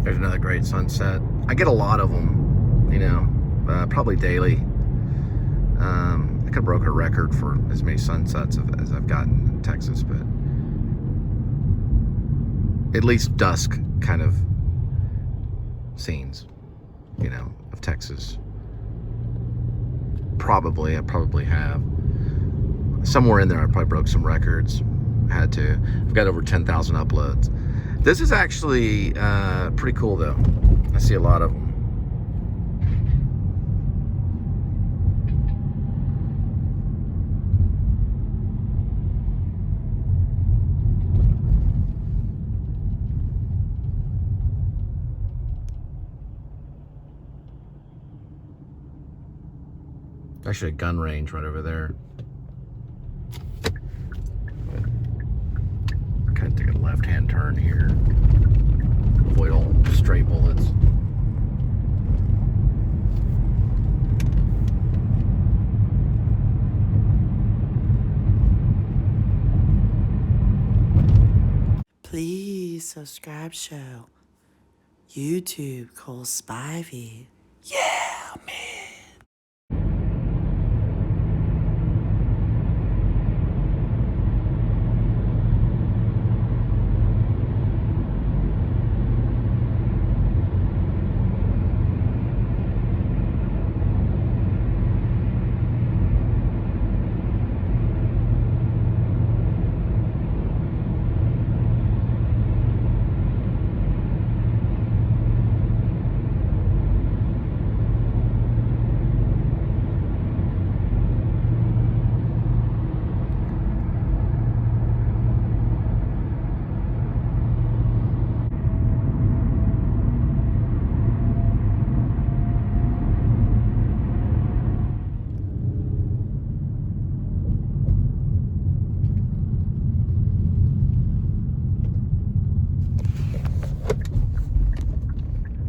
There's another great sunset. I get a lot of them, you know, probably daily. I could have broken a record for as many sunsets as I've gotten in Texas, but at least dusk kind of scenes, you know, of Texas. I probably have. Somewhere in there I probably broke some records. Had to. I've got over 10,000 uploads. This is actually pretty cool though. I see a lot of them. Actually a gun range right over there. Kind of take a left-hand turn here. Avoid all stray bullets. Please subscribe show. YouTube Cole Spivey. Yeah, man.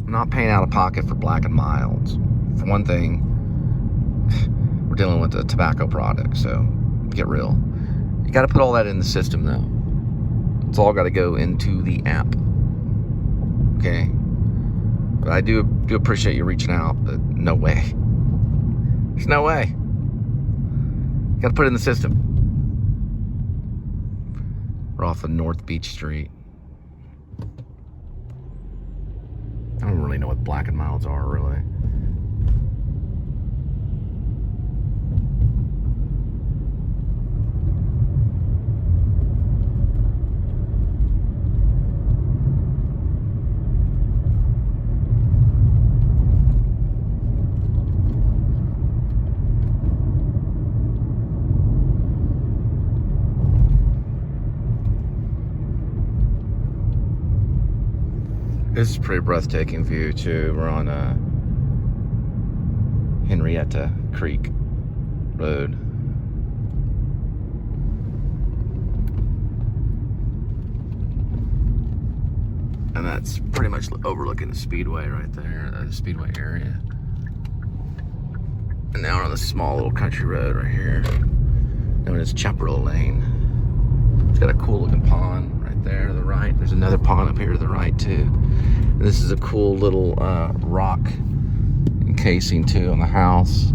I'm not paying out of pocket for Black and Milds. For one thing, we're dealing with a tobacco product, so get real. You got to put all that in the system, though. It's all got to go into the app. Okay? But I do appreciate you reaching out, but no way. There's no way. You got to put it in the system. We're off of North Beach Street. I don't really know what Black and Milds are, really. This is a pretty breathtaking view too. We're on Henrietta Creek Road. And that's pretty much overlooking the Speedway right there, the Speedway area. And now we're on this small little country road right here, known as Chaparral Lane. It's got a cool looking pond right there to the right. There's another pond up here to the right too. And this is a cool little rock encasing too on the house.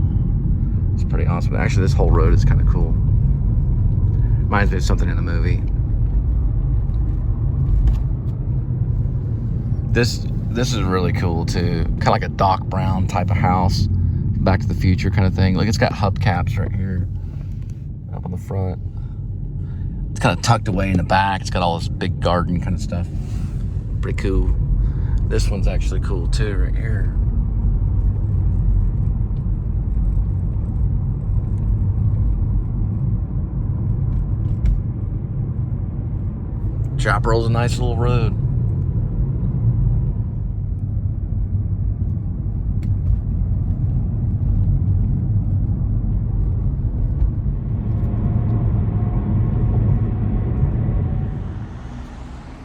It's pretty awesome. Actually, this whole road is kind of cool. Reminds me of something in a movie. This is really cool too. Kind of like a Doc Brown type of house. Back to the Future kind of thing. Look, it's got hubcaps right here up on the front. It's kind of tucked away in the back. It's got all this big garden kind of stuff. Pretty cool. This one's actually cool too, right here. Chaparral's a nice little road.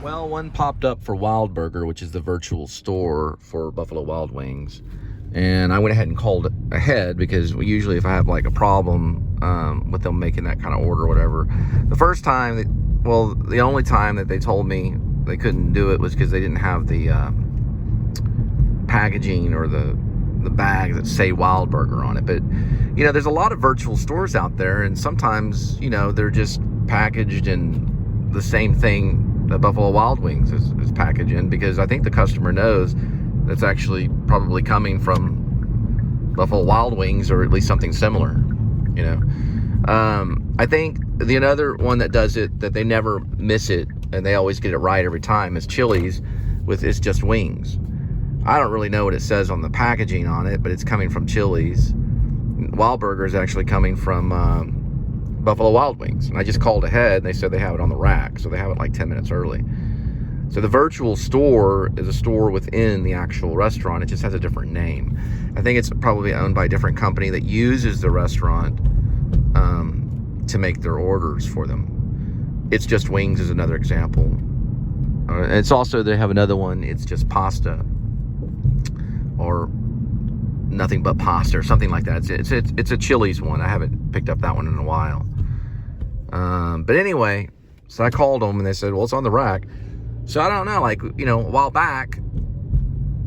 Well, one popped up for Wild Burger, which is the virtual store for Buffalo Wild Wings. And I went ahead and called ahead because usually if I have like a problem with them making that kind of order or whatever, the first time, the only time that they told me they couldn't do it was because they didn't have the packaging or the bags that say Wild Burger on it. But, you know, there's a lot of virtual stores out there, and sometimes, you know, they're just packaged in the same thing that Buffalo Wild Wings is packaged in, because I think the customer knows that's actually probably coming from Buffalo Wild Wings, or at least something similar, you know. I think the another one that does it, that they never miss it, and they always get it right every time, is Chili's with It's Just Wings. I don't really know what it says on the packaging on it, but it's coming from Chili's. Wild Burger is actually coming from Buffalo Wild Wings. And I just called ahead, and they said they have it on the rack, so they have it like 10 minutes early. So the virtual store is a store within the actual restaurant. It just has a different name. I think it's probably owned by a different company that uses the restaurant to make their orders for them. It's Just Wings is another example. It's also, they have another one, It's Just Pasta, or Nothing But Pasta, or something like that. It's a Chili's one. I haven't picked up that one in a while. But anyway, so I called them, and they said, well, it's on the rack. So I don't know, like, you know, a while back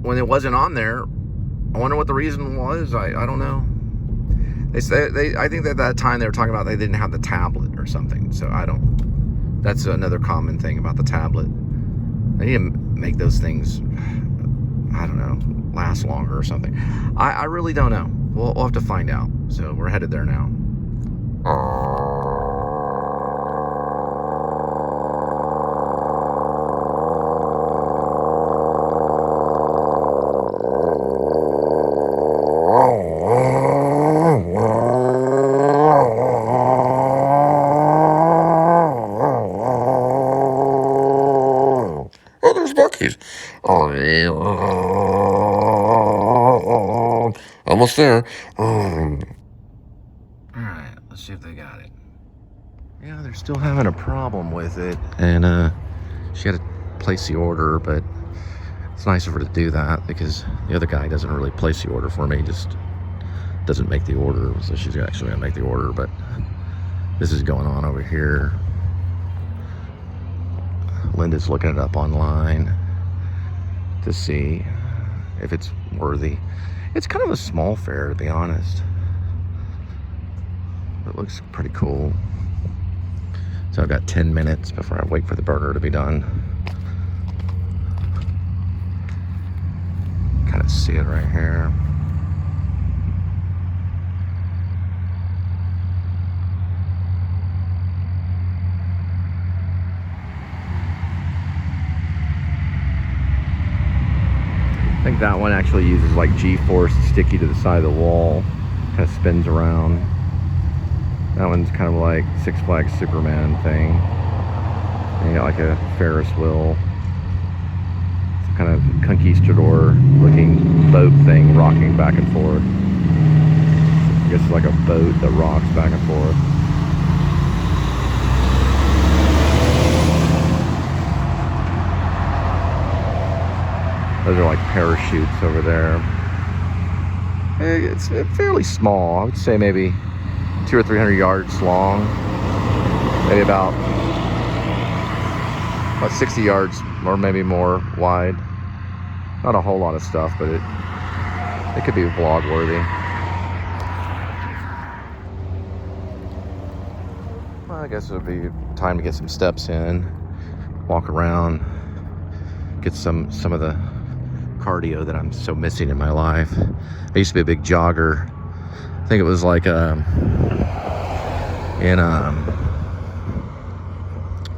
when it wasn't on there, I wonder what the reason was. I don't know. I think that that time they were talking about they didn't have the tablet or something. So that's another common thing about the tablet. They need to make those things, I don't know, last longer or something. I really don't know. We'll have to find out. So we're headed there now. Oh, there's Bucky's. Oh, yeah. Almost there. Alright, let's see if they got it. Yeah, they're still having a problem with it. And she had to place the order, but it's nice of her to do that, because the other guy doesn't really place the order for me. He just doesn't make the order. So she's actually going to make the order, but this is going on over here. Linda's looking it up online to see if it's worthy. It's kind of a small fare, to be honest. It looks pretty cool. So I've got 10 minutes before I wait for the burger to be done. Kind of see it right here. I think that one actually uses like G-force to stick you to the side of the wall. Kind of spins around. That one's kind of like Six Flags Superman thing. And you got like a Ferris wheel. Some kind of conquistador looking boat thing rocking back and forth. I guess it's like a boat that rocks back and forth. Those are like parachutes over there. It's fairly small. I would say maybe 200 or 300 yards long. Maybe about 60 yards or maybe more wide. Not a whole lot of stuff, but it could be vlog worthy. Well, I guess it would be time to get some steps in, walk around, get some of the cardio that I'm so missing in my life. I used to be a big jogger. I think it was like in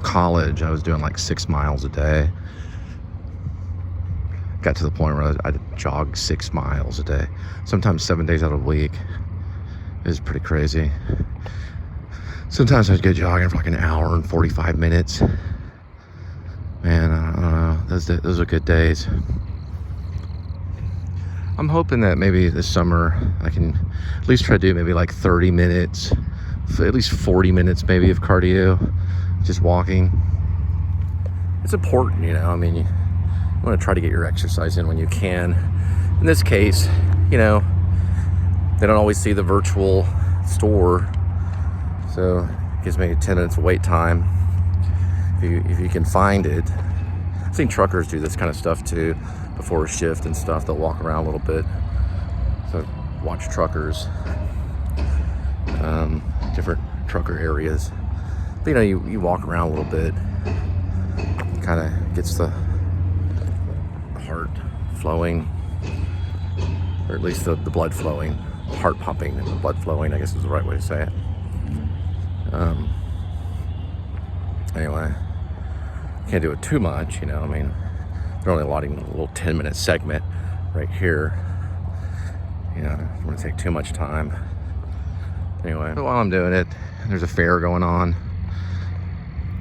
college, I was doing like 6 miles a day. Got to the point where I'd jog 6 miles a day, sometimes 7 days out of the week. It was pretty crazy. Sometimes I'd go jogging for like an hour and 45 minutes. Man, I don't know. Those are good days. I'm hoping that maybe this summer I can at least try to do maybe like 30 minutes, at least 40 minutes maybe of cardio, just walking. It's important, you know. I mean, you want to try to get your exercise in when you can. In this case, you know, they don't always see the virtual store, so it gives me 10 minutes of wait time if you can find it. I've seen truckers do this kind of stuff too before a shift and stuff. They'll walk around a little bit. So watch truckers, different trucker areas. But, you know, you walk around a little bit, kind of gets the heart flowing, or at least the blood flowing, heart pumping and the blood flowing, I guess is the right way to say it. Anyway, can't do it too much, you know. I mean, they're only allotting a little 10-minute segment right here. You know, I don't want to take too much time. Anyway, so while I'm doing it, there's a fair going on.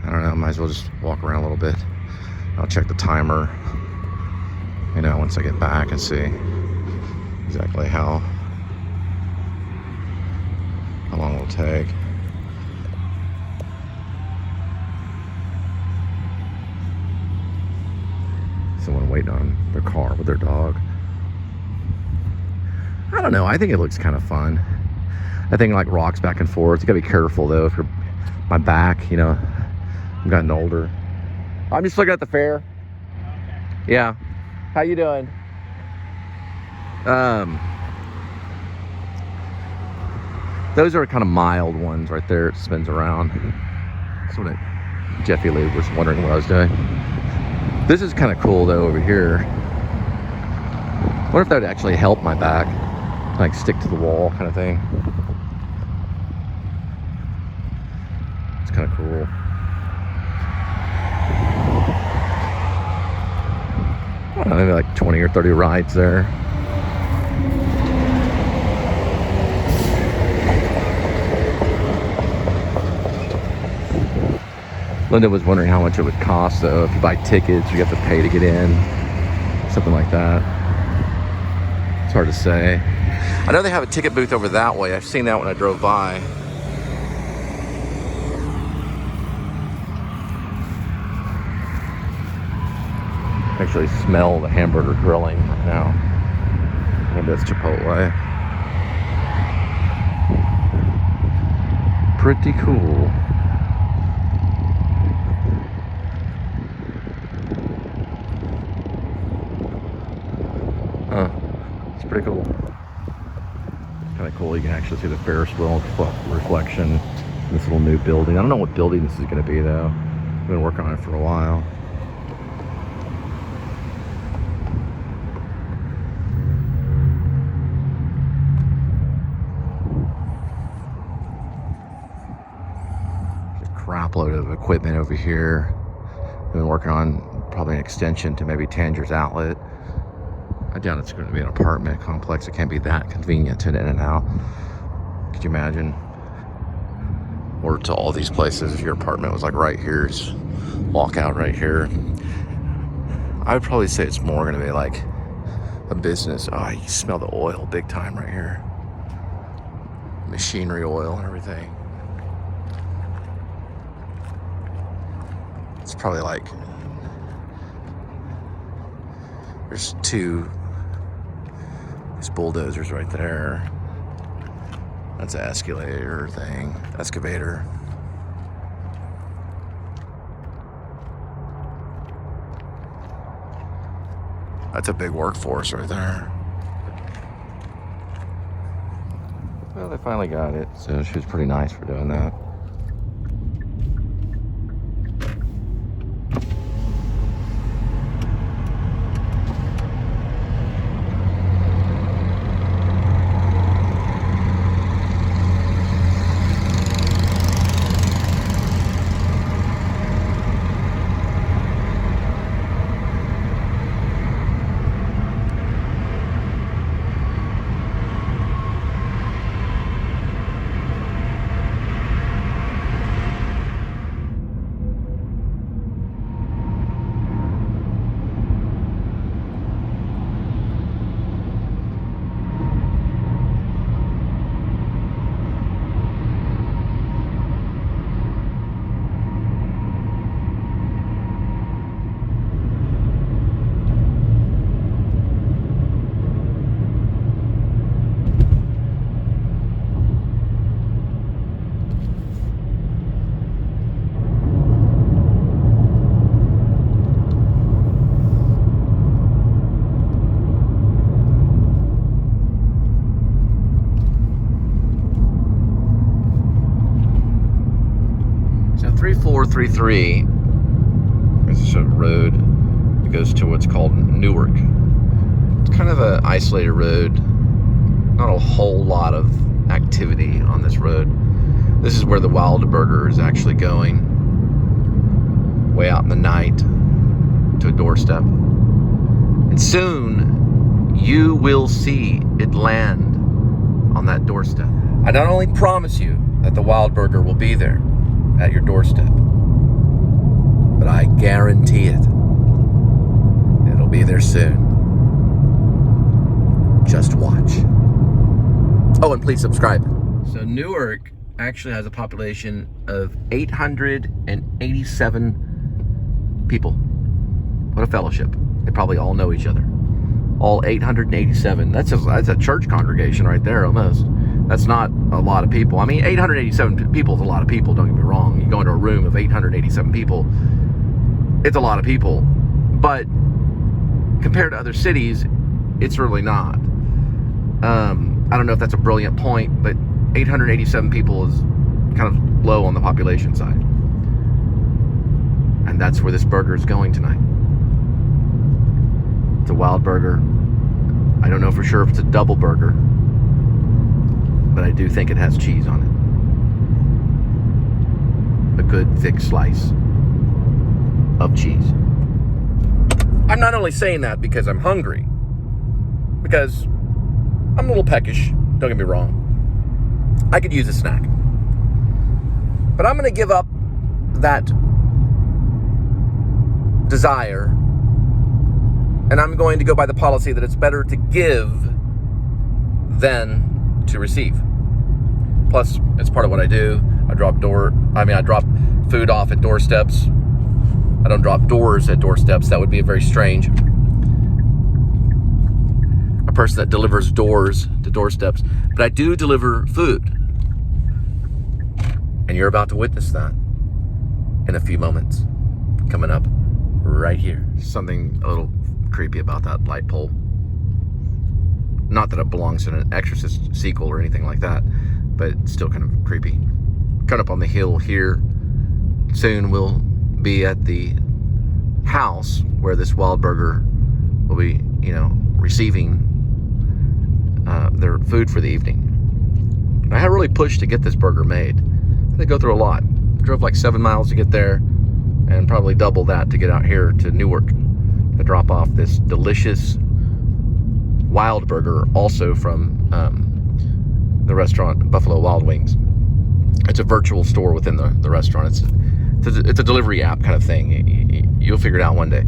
I don't know, might as well just walk around a little bit. I'll check the timer, you know, once I get back and see exactly how long it'll take. Someone waiting on their car with their dog. I don't know, I think it looks kind of fun. That thing like rocks back and forth. You gotta be careful though, if you're my back, you know, I'm getting older. I'm just looking at the fair. Yeah. How you doing? Those are kind of mild ones right there. It spins around. That's what Jeffy Lee was wondering what I was doing. This is kind of cool though over here. I wonder if that would actually help my back, like stick to the wall kind of thing. It's kind of cool. I don't know, maybe like 20 or 30 rides there. Linda was wondering how much it would cost though. If you buy tickets, you have to pay to get in. Something like that. It's hard to say. I know they have a ticket booth over that way. I've seen that when I drove by. Actually smell the hamburger grilling right now. Maybe that's Chipotle. Pretty cool. It's pretty cool. Kind of cool. You can actually see the Ferris wheel reflection in this little new building. I don't know what building this is going to be though. I've been working on it for a while. There's a crap load of equipment over here. I've been working on probably an extension to maybe Tanger's Outlet. I doubt it's going to be an apartment complex. It can't be that convenient to in and out. Could you imagine? Or to all these places, if your apartment was like right here, just walk out right here. I would probably say it's more going to be like a business. Oh, you smell the oil big time right here. Machinery oil and everything. It's probably like, there's two. These bulldozers right there. That's an excavator thing. Excavator. That's a big workforce right there. Well, they finally got it, so she was pretty nice for doing that. 333 is a road that goes to what's called Newark. It's kind of an isolated road. Not a whole lot of activity on this road. This is where the Wild Burger is actually going. Way out in the night to a doorstep. And soon you will see it land on that doorstep. I not only promise you that the Wild Burger will be there at your doorstep, but I guarantee it. It'll be there soon. Just watch. Oh, and please subscribe. So Newark actually has a population of 887 people. What a fellowship. They probably all know each other. All 887. That's a church congregation right there almost. That's not a lot of people. I mean, 887 people is a lot of people, don't get me wrong. You go into a room of 887 people, it's a lot of people. But compared to other cities, it's really not. I don't know if that's a brilliant point, but 887 people is kind of low on the population side. And that's where this burger is going tonight. It's a Wild Burger. I don't know for sure if it's a double burger, but I do think it has cheese on it. A good thick slice of cheese. I'm not only saying that because I'm hungry, because I'm a little peckish, don't get me wrong. I could use a snack. But I'm going to give up that desire, and I'm going to go by the policy that it's better to give than to receive. Plus, it's part of what I do. I drop food off at doorsteps. I don't drop doors at doorsteps. That would be very strange. A person that delivers doors to doorsteps. But I do deliver food. And you're about to witness that in a few moments. Coming up right here. Something a little creepy about that light pole. Not that it belongs in an Exorcist sequel or anything like that, but it's still kind of creepy. Coming up on the hill here. Soon we'll be at the house where this Wild Burger will be, receiving their food for the evening. And I really pushed to get this burger made. They go through a lot. Drove like 7 miles to get there, and probably double that to get out here to Newark to drop off this delicious Wild Burger, also from the restaurant Buffalo Wild Wings. It's a virtual store within the restaurant. It's a delivery app kind of thing. You'll figure it out one day.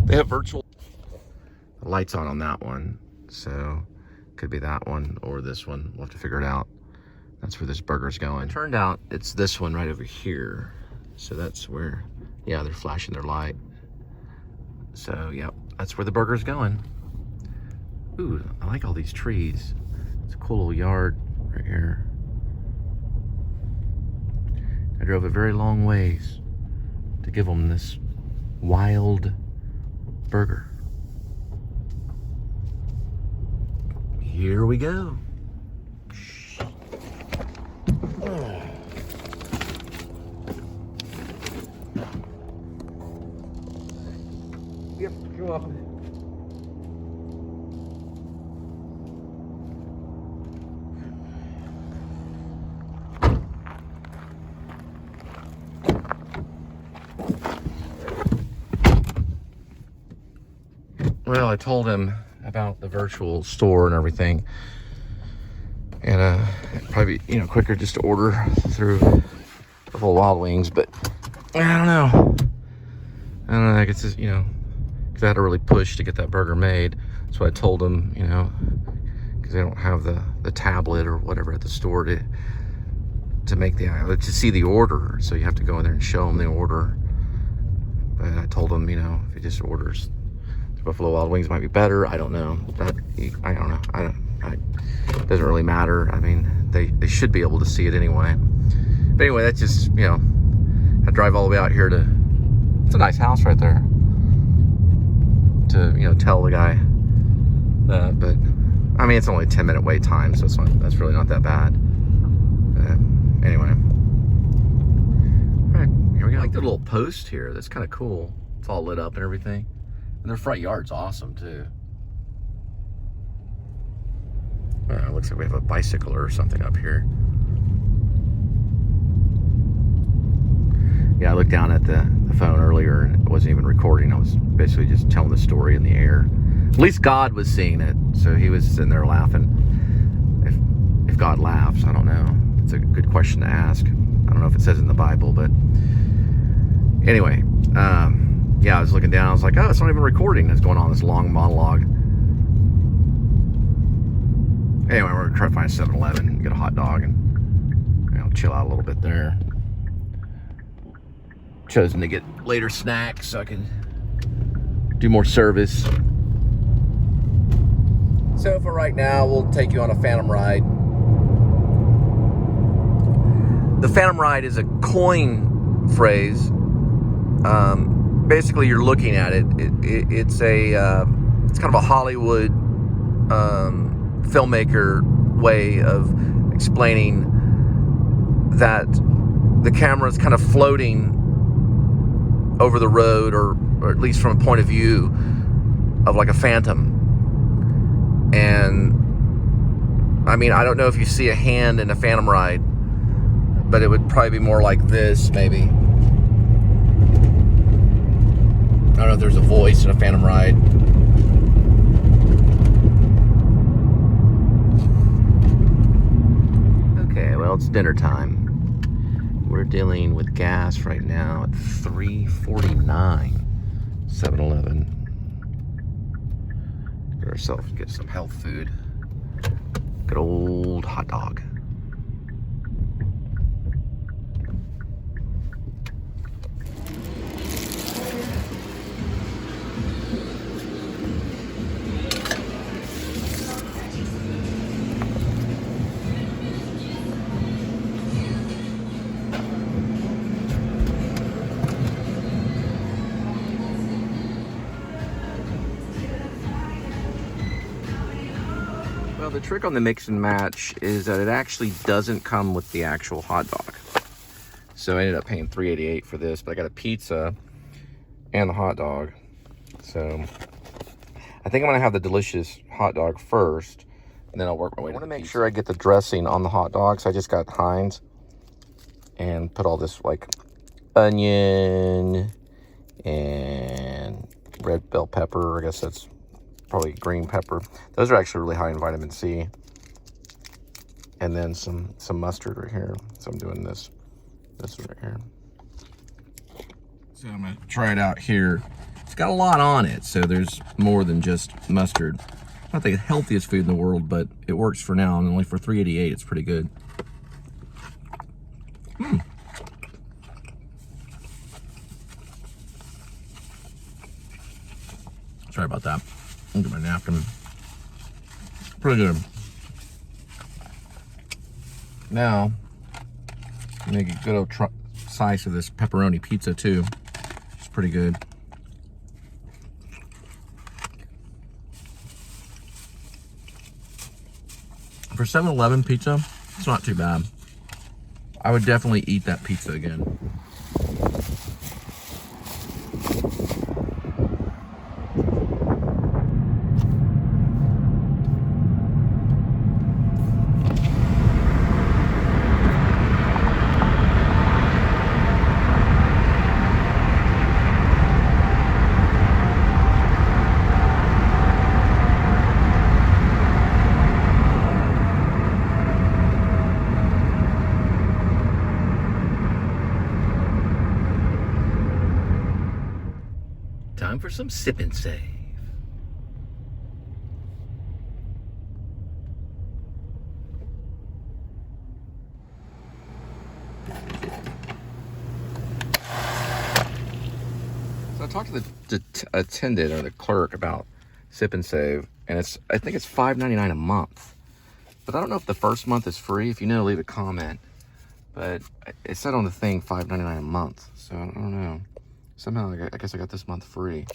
They have virtual lights on that one, so could be that one or this one. We'll have to figure it out. That's where this burger's going. Turned out it's this one right over here. So that's where, yeah, they're flashing their light. So, yeah, that's where the burger's going. Ooh, I like all these trees. It's a cool little yard right here. I drove a very long ways to give them this Wild Burger. Here we go. Yep, go up. Well, I told him about the virtual store and everything, and it'd probably be, quicker just to order through Buffalo Wild Wings, but I don't know. I guess it's, because I had to really push to get that burger made. So I told him, because they don't have the tablet or whatever at the store to make to see the order. So you have to go in there and show them the order. But I told him, if he just orders Buffalo Wild Wings, might be better. I don't know. I don't know. It doesn't really matter. I mean, they should be able to see it anyway. But anyway, that's just, I drive all the way out here to, it's a nice house right there, to, tell the guy that. But I mean, it's only a 10-minute wait time, so that's really not that bad. Anyway. All right. Here we got like the little post here. That's kind of cool. It's all lit up and everything. And their front yard's awesome too. Looks like we have a bicycle or something up here. Yeah, I looked down at the phone earlier and it wasn't even recording. I was basically just telling the story in the air. At least God was seeing it, so he was sitting there laughing. If God laughs, I don't know. It's a good question to ask. I don't know if it says in the Bible, but anyway, yeah, I was looking down. I was like, oh, it's not even recording. It's going on this long monologue. Anyway, we're gonna try to find a 7-Eleven and get a hot dog and, you know, chill out a little bit there. Chosen to get later snacks so I can do more service. So for right now, we'll take you on a phantom ride. The phantom ride is a coin phrase. Basically, you're looking at it. It's kind of a Hollywood filmmaker way of explaining that the camera is kind of floating over the road, or at least from a point of view of like a phantom. And I mean, I don't know if you see a hand in a phantom ride, but it would probably be more like this, maybe. I don't know if there's a voice in a phantom ride. Okay, well, it's dinner time. We're dealing with gas right now at $3.49. 7-Eleven. Get ourselves some health food. Good old hot dog. Well, the trick on the mix and match is that it actually doesn't come with the actual hot dog. So I ended up paying $3.88 for this, but I got a pizza and the hot dog. So I think I'm gonna have the delicious hot dog first, and then I'll work my way to the pizza. I wanna make sure I get the dressing on the hot dog, so I just got Heinz and put all this like onion and red bell pepper. I guess that's probably green pepper. Those are actually really high in vitamin C. And then some mustard right here. So I'm doing this right here. So I'm gonna try it out here. It's got a lot on it, so there's more than just mustard. Not the healthiest food in the world, but it works for now, and only for $3.88, it's pretty good. Sorry about that. I'll get my napkin. Pretty good. Now, make a good old slice of this pepperoni pizza too. It's pretty good. For 7-Eleven pizza, it's not too bad. I would definitely eat that pizza again. Time for some sip and save. So I talked to the attendant or the clerk about sip and save, and I think it's $5.99 a month. But I don't know if the first month is free. If you know, leave a comment. But it said on the thing $5.99 a month, so I don't know. Somehow, I guess I got this month free.